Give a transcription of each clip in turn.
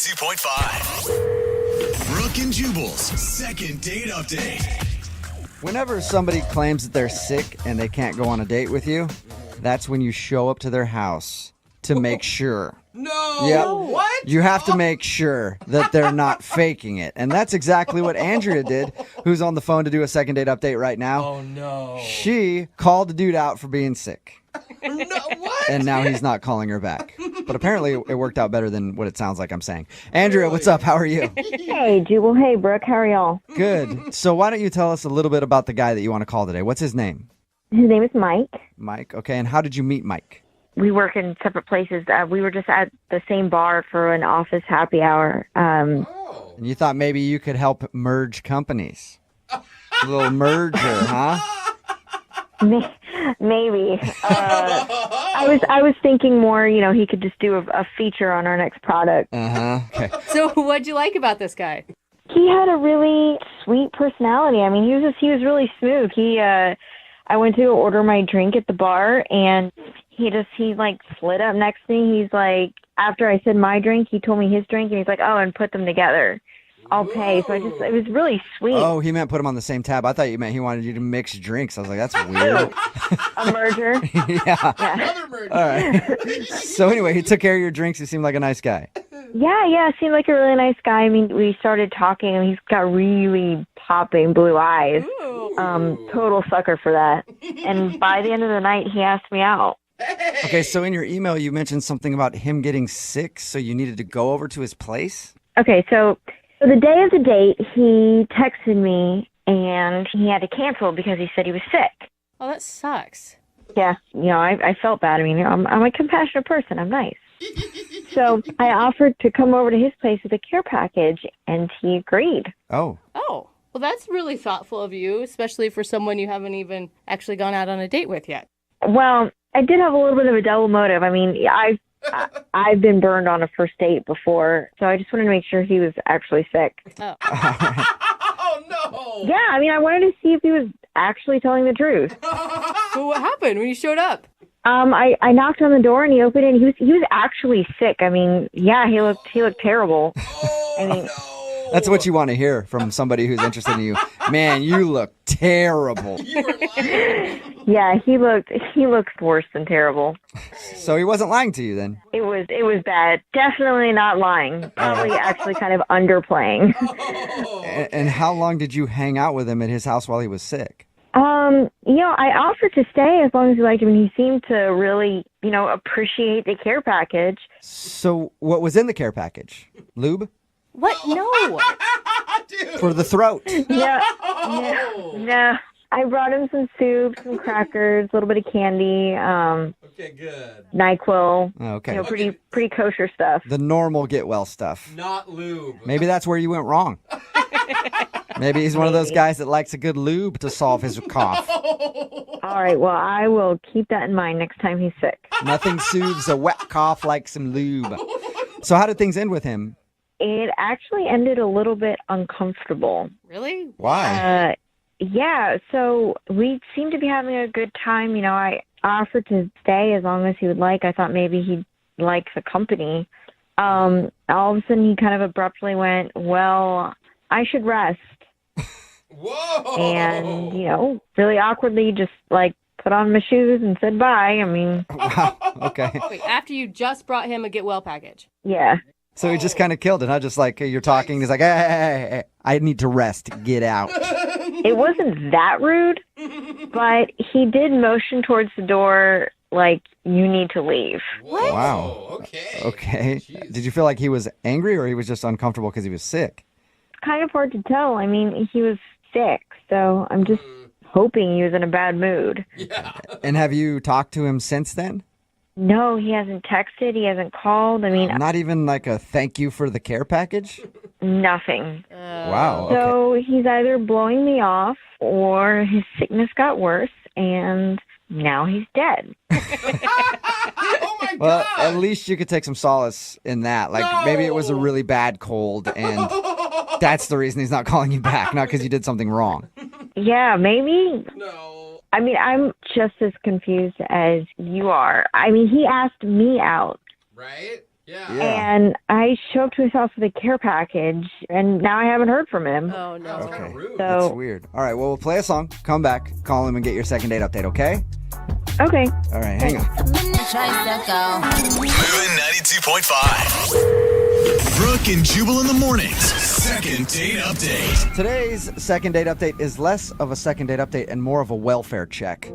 92.5. Brooke and Jubal's second date update. Whenever somebody claims that they're sick and they can't go on a date with you, that's when you show up to their house to make sure. No. Yep. What? You have to make sure that they're not faking it. And that's exactly what Andrea did, who's on the phone to do a second date update right now. Oh, no. She called the dude out for being sick. No, what? And now he's not calling her back. But apparently it worked out better than what it sounds like I'm saying. Andrea, what's up? How are you? Hey, Jubal. Hey, Brooke. How are y'all? Good. So why don't you tell us a little bit about the guy that you want to call today? What's his name? His name is Mike. Mike. Okay. And how did you meet Mike? We work in separate places. We were just at the same bar for an office happy hour. And you thought maybe you could help merge companies. A little merger, huh? Maybe. I was thinking more, he could just do a feature on our next product. Uh-huh. Okay. So what'd you like about this guy? He had a really sweet personality. I mean, he was really smooth. I went to order my drink at the bar, and he slid up next to me. He's like, after I said my drink, he told me his drink, and he's like, oh, and put them together. I'll pay. So it was really sweet. Oh, he meant put them on the same tab. I thought you meant he wanted you to mix drinks. I was like, that's weird. A merger. Yeah. Another merger. All right. So anyway, he took care of your drinks. He seemed like a nice guy. Yeah, seemed like a really nice guy. I mean, we started talking, and he's got really popping blue eyes. Total sucker for that. And by the end of the night, he asked me out. Okay, so in your email, you mentioned something about him getting sick, so you needed to go over to his place? Okay, so the day of the date, he texted me, and he had to cancel because he said he was sick. Oh, that sucks. Yeah, I felt bad. I mean, I'm a compassionate person. I'm nice. So I offered to come over to his place with a care package, and he agreed. Oh. Oh, well, that's really thoughtful of you, especially for someone you haven't even actually gone out on a date with yet. Well, I did have a little bit of a double motive. I mean, I've been burned on a first date before, so I just wanted to make sure he was actually sick. Oh. Oh, no. Yeah, I mean, I wanted to see if he was actually telling the truth. So what happened when you showed up? I knocked on the door and he opened it. And he was actually sick. I mean, yeah, he looked terrible. I mean, That's what you want to hear from somebody who's interested in you. Man, you look terrible. You were lying. yeah, he looked worse than terrible. So he wasn't lying to you then? It was bad. Definitely not lying. Probably actually kind of underplaying. And how long did you hang out with him at his house while he was sick? I offered to stay as long as he liked him. He seemed to really, appreciate the care package. So what was in the care package? Lube? What? No. Dude. For the throat? No. I brought him some soup, some crackers, a little bit of candy, Okay, good. NyQuil. Okay. Pretty kosher stuff. The normal get well stuff. Not lube. Maybe that's where you went wrong. Maybe he's one of those guys that likes a good lube to solve his cough. All right, well, I will keep that in mind next time he's sick. Nothing soothes a wet cough like some lube. So how did things end with him? It actually ended a little bit uncomfortable. Really? Why? Yeah, so we seemed to be having a good time. I offered to stay as long as he would like. I thought maybe he'd like the company. All of a sudden, he kind of abruptly went, well, I should rest. Whoa. And, really awkwardly just, put on my shoes and said bye. I mean, Wow. Okay. Wait, after you just brought him a get well package. yeah. So he just kind of killed it, huh? Just like you're talking, he's like, hey, I need to rest. Get out. It wasn't that rude, but he did motion towards the door like, you need to leave. Whoa. Wow. Okay. Jeez. Did you feel like he was angry or he was just uncomfortable because he was sick? It's kind of hard to tell. I mean, he was sick, so I'm just hoping he was in a bad mood. Yeah. And have you talked to him since then? No, he hasn't texted. He hasn't called. I mean, Not even like a thank you for the care package? nothing. Wow. Okay. So he's either blowing me off or his sickness got worse and now he's dead. Oh, my Well, God. at least you could take some solace in that. Like, No. maybe it was a really bad cold and that's the reason he's not calling you back, not because you did something wrong. Yeah, maybe. No. I mean, I'm just as confused as you are. I mean, he asked me out. Right? Yeah. Yeah. And I show up to his house with a care package, and now I haven't heard from him. Oh, no. That's kind Okay. of rude. That's So, weird. All right, well, we'll play a song, come back, call him, and get your second date update, okay? okay. All right, hang on. Moving 92.5. Brooke and Jubal in the mornings. Second date update. Today's second date update is less of a second date update and more of a welfare check.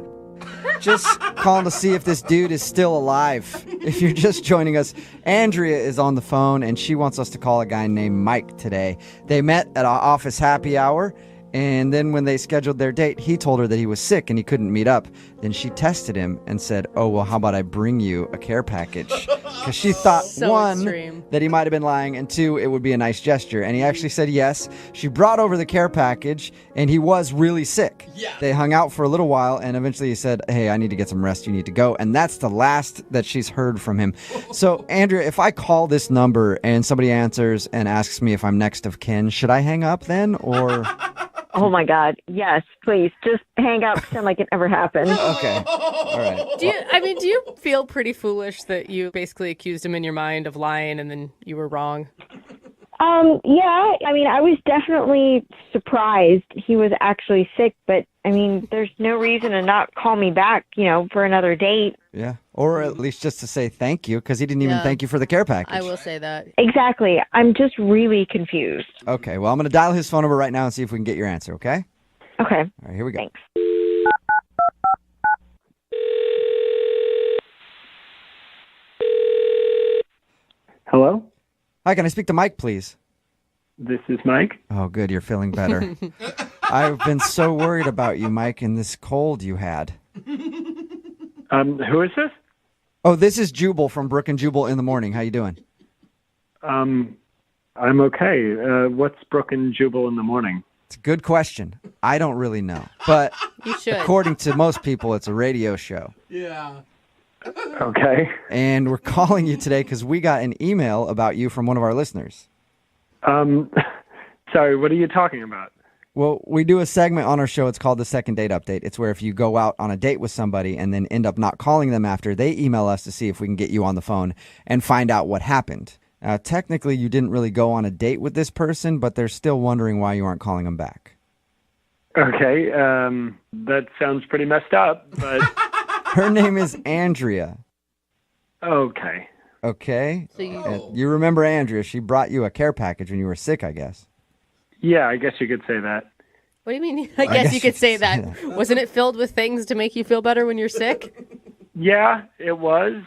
Just calling to see if this dude is still alive. If you're just joining us, Andrea is on the phone and she wants us to call a guy named Mike today. They met at our office happy hour, and then when they scheduled their date, he told her that he was sick and he couldn't meet up. Then she tested him and said, "Oh, well, how about I bring you a care package?" Because she thought, So one, extreme. that he might have been lying, and two, it would be a nice gesture. And he actually said yes. She brought over the care package, and he was really sick. Yeah. They hung out for a little while, and eventually he said, "Hey, I need to get some rest. You need to go." And that's the last that she's heard from him. So, Andrea, if I call this number and somebody answers and asks me if I'm next of kin, should I hang up then, or... Oh my God. Yes, please. Just hang out, pretend like it never happened. Okay. All right. Do you feel pretty foolish that you basically accused him in your mind of lying and then you were wrong? Yeah, I mean, I was definitely surprised he was actually sick, but I mean, there's no reason to not call me back, for another date. Yeah. Or at least just to say thank you, because he didn't even Yeah. thank you for the care package. I will say that. Exactly. I'm just really confused. Okay. Well, I'm going to dial his phone number right now and see if we can get your answer, okay? Okay, All right, here we go. thanks. Hello, Hi, can I speak to Mike, please? this is Mike. Oh, good. You're feeling better. I've been so worried about you, Mike, and this cold you had. Who is this? Oh, this is Jubal from Brooke and Jubal in the morning. How you doing? I'm okay. What's Brooke and Jubal in the morning? It's a good question. I don't really know. But You should. according to most people, it's a radio show. Yeah. Okay. And we're calling you today because we got an email about you from one of our listeners. Sorry, what are you talking about? Well, we do a segment on our show. It's called the Second Date Update. It's where if you go out on a date with somebody and then end up not calling them after, they email us to see if we can get you on the phone and find out what happened. Technically, you didn't really go on a date with this person, but they're still wondering why you aren't calling them back. Okay, that sounds pretty messed up, but Her name is Andrea. okay. Okay? So you- You remember Andrea. She brought you a care package when you were sick, I guess. Yeah, I guess you could say that. What do you mean? I guess you could say that. Wasn't it filled with things to make you feel better when you're sick? Yeah, it was,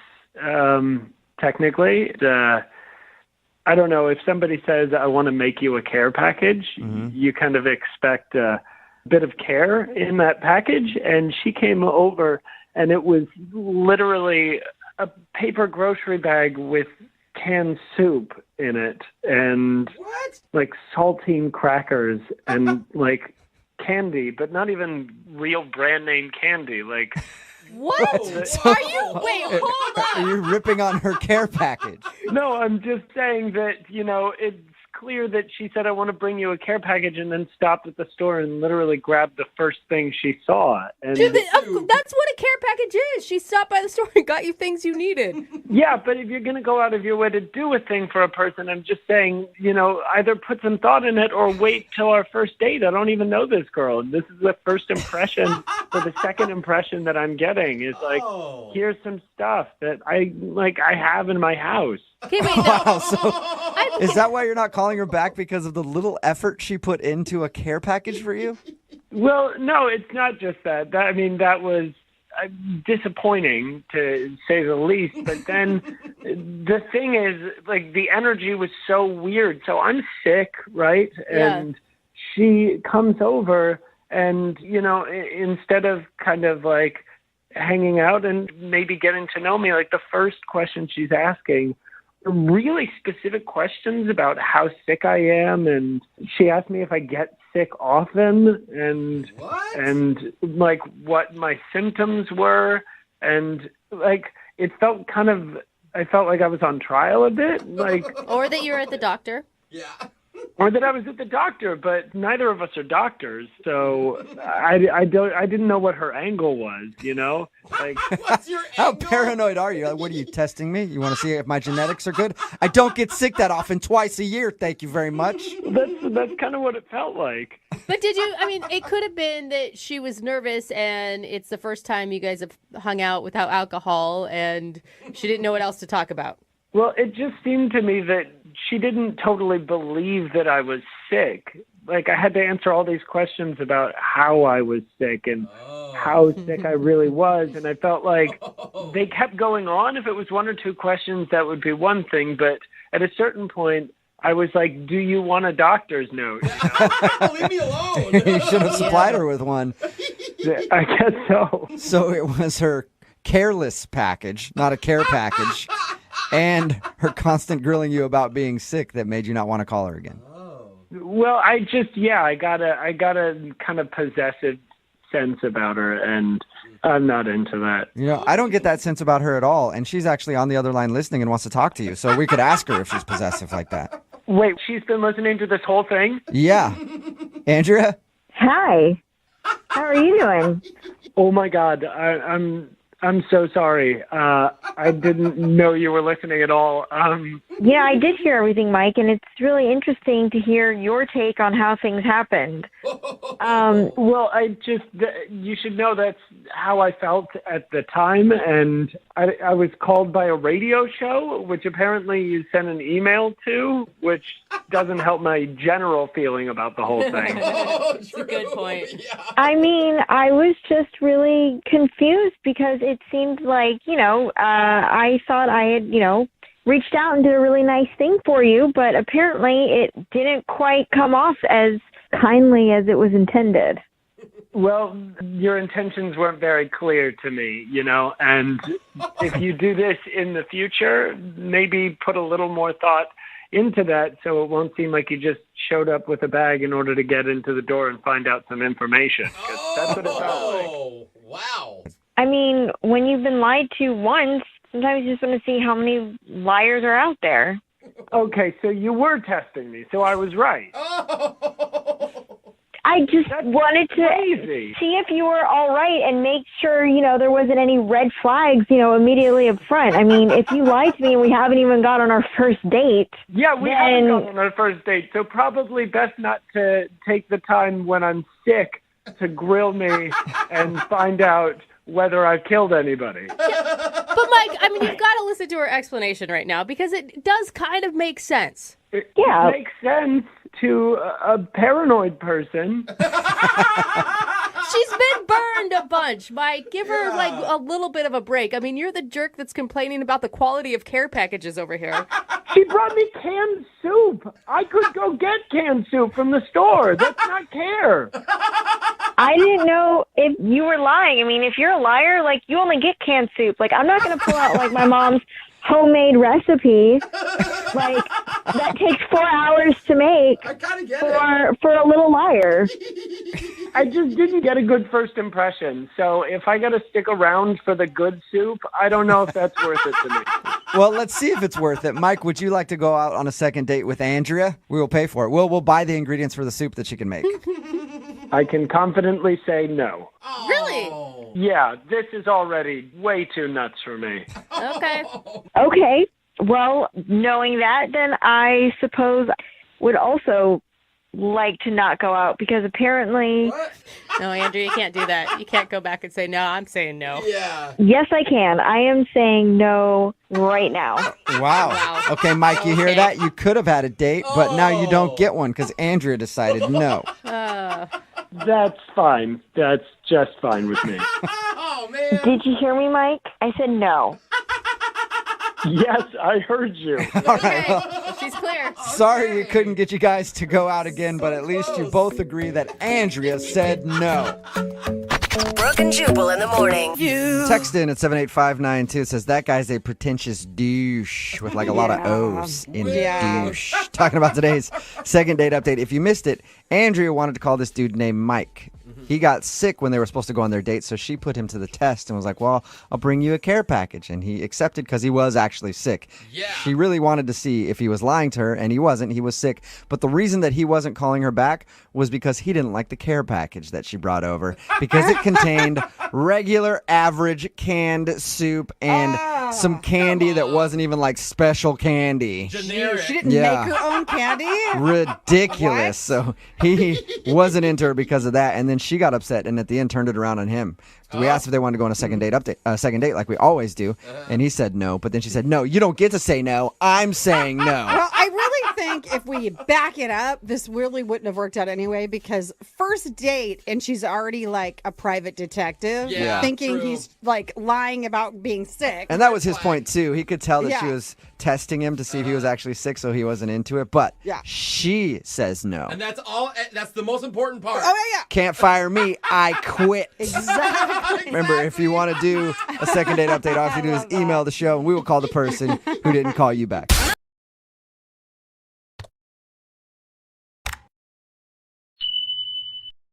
technically. I don't know, if somebody says, I want to make you a care package, you kind of expect a bit of care in that package, and she came over, and it was literally a paper grocery bag with canned soup in it, and What? like saltine crackers, and like candy, but not even real brand name candy. Like, What? Are you? Wait, hold Are on. you ripping on her care package? no, I'm just saying that, it's clear that she said, I want to bring you a care package, and then stopped at the store and literally grabbed the first thing she saw. And Dude, that's what a care package is. She stopped by the store and got you things you needed. yeah, but if you're going to go out of your way to do a thing for a person, I'm just saying, either put some thought in it or wait till our first date. I don't even know this girl. This is the first impression or the second impression that I'm getting is like, Oh. here's some stuff that I have in my house. Okay, wait, no. Wow, so is that why you're not calling her back, because of the little effort she put into a care package for you? Well, no, it's not just that. That was disappointing, to say the least. But then the thing is, like, the energy was so weird. So I'm sick, right? Yeah. And she comes over and, instead of kind of like hanging out and maybe getting to know me, like the first question she's asking really specific questions about how sick I am, and she asked me if I get sick often, and What? and like what my symptoms were, and like it felt I felt like I was on trial a bit, like Or that you were at the doctor. Yeah. or that I was at the doctor, but neither of us are doctors, so I didn't know what her angle was, you know? Like, What's your How angle? paranoid are you? What are you testing me? You want to see if my genetics are good? I don't get sick that often, twice a year. Thank you very much. that's kind of what it felt like. But it could have been that she was nervous and it's the first time you guys have hung out without alcohol and she didn't know what else to talk about. Well, it just seemed to me that she didn't totally believe that I was sick. Like, I had to answer all these questions about how I was sick and how sick I really was. And I felt like they kept going on. If it was one or two questions, that would be one thing. But at a certain point, I was like, do you want a doctor's note? Leave me alone. You should have supplied her with one. I guess so. So it was her careless package, not a care package, and her constant grilling you about being sick that made you not want to call her again. Well, I got a kind of possessive sense about her, and I'm not into that. You know, I don't get that sense about her at all, and she's actually on the other line listening and wants to talk to you, so we could ask her if she's possessive like that. Wait, she's been listening to this whole thing? Yeah. Andrea? Hi. How are you doing? Oh my God, I'm so sorry. I didn't know you were listening at all. Yeah, I did hear everything, Mike, and it's really interesting to hear your take on how things happened. Well, you should know that's how I felt at the time, and I was called by a radio show, which apparently you sent an email to, which doesn't help my general feeling about the whole thing. That's a good point. Yeah. I mean, I was just really confused because it seemed like, I thought I had, reached out and did a really nice thing for you, but apparently it didn't quite come off as kindly as it was intended. Well, your intentions weren't very clear to me, and if you do this in the future, maybe put a little more thought into that so it won't seem like you just showed up with a bag in order to get into the door and find out some information. 'Cause that's what it felt like. Oh, wow. I mean, when you've been lied to once, sometimes you just want to see how many liars are out there. Okay, so you were testing me, so I was right. I just wanted to Crazy. see if you were all right and make sure, there wasn't any red flags, immediately up front. I mean, if you lied to me and we haven't even got on our first date. Yeah, we then... haven't gone on our first date, so probably best not to take the time when I'm sick to grill me and find out whether I've killed anybody. But Mike, you've got to listen to her explanation right now because it does kind of make sense. It Yeah. makes sense to a paranoid person. She's been burned a bunch, Mike. Give her a little bit of a break. I mean, you're the jerk that's complaining about the quality of care packages over here. She brought me canned soup. I could go get canned soup from the store. That's not care. I didn't know if you were lying. I mean, if you're a liar, you only get canned soup. I'm not going to pull out, my mom's homemade recipe. That takes 4 hours to make I kind of get it. for a little liar. I just didn't get a good first impression. So if I got to stick around for the good soup, I don't know if that's worth it to me. Well, let's see if it's worth it. Mike, would you like to go out on a second date with Andrea? We will pay for it. We'll buy the ingredients for the soup that she can make. I can confidently say no. Really? Yeah, this is already way too nuts for me. Okay. Okay. Well, knowing that, then I suppose would also like to not go out because apparently... What? No, Andrew, you can't do that. You can't go back and say no. I'm saying no. Yeah. Yes, I can. I am saying no right now. Wow. Okay, Mike, you hear Okay. that? You could have had a date, but now you don't get one because Andrea decided no. That's fine. That's just fine with me. Oh, man. Did you hear me, Mike? I said no. Yes, I heard you. Okay. She's clear. Sorry we couldn't get you guys to go out again, but at least you both agree that Andrea said no. Brooke and Jubal in the morning. Text in at 78592. It says, that guy's a pretentious douche with a lot of O's in douche. Talking about today's second date update. If you missed it, Andrea wanted to call this dude named Mike. he got sick when they were supposed to go on their date, so she put him to the test and was like, well, I'll bring you a care package. And he accepted because he was actually sick. Yeah. She really wanted to see if he was lying to her, and he wasn't. He was sick. But the reason that he wasn't calling her back was because he didn't like the care package that she brought over because it contained regular, average canned soup and some candy that wasn't even like special candy. Generic. She didn't Yeah. make her own candy? Ridiculous. So he wasn't into her because of that, and then she got upset, and at the end turned it around on him. So we asked if they wanted to go on a second date like we always do, and he said no. But then she said, "No, you don't get to say no. I'm saying no." Well, I really think if we back it up, this really wouldn't have worked out anyway because first date and she's already like a private detective Yeah, thinking true. he's like lying about being sick. And that was his point too. He could tell that she Yeah. was testing him to see if he was actually sick, so he wasn't into it. But Yeah. she says no. And that's all. That's the most important part. Oh, yeah. Can't fire me. I quit. Exactly. Remember, if you want to do a second date update, all you have to do is email the show, and we will call the person who didn't call you back.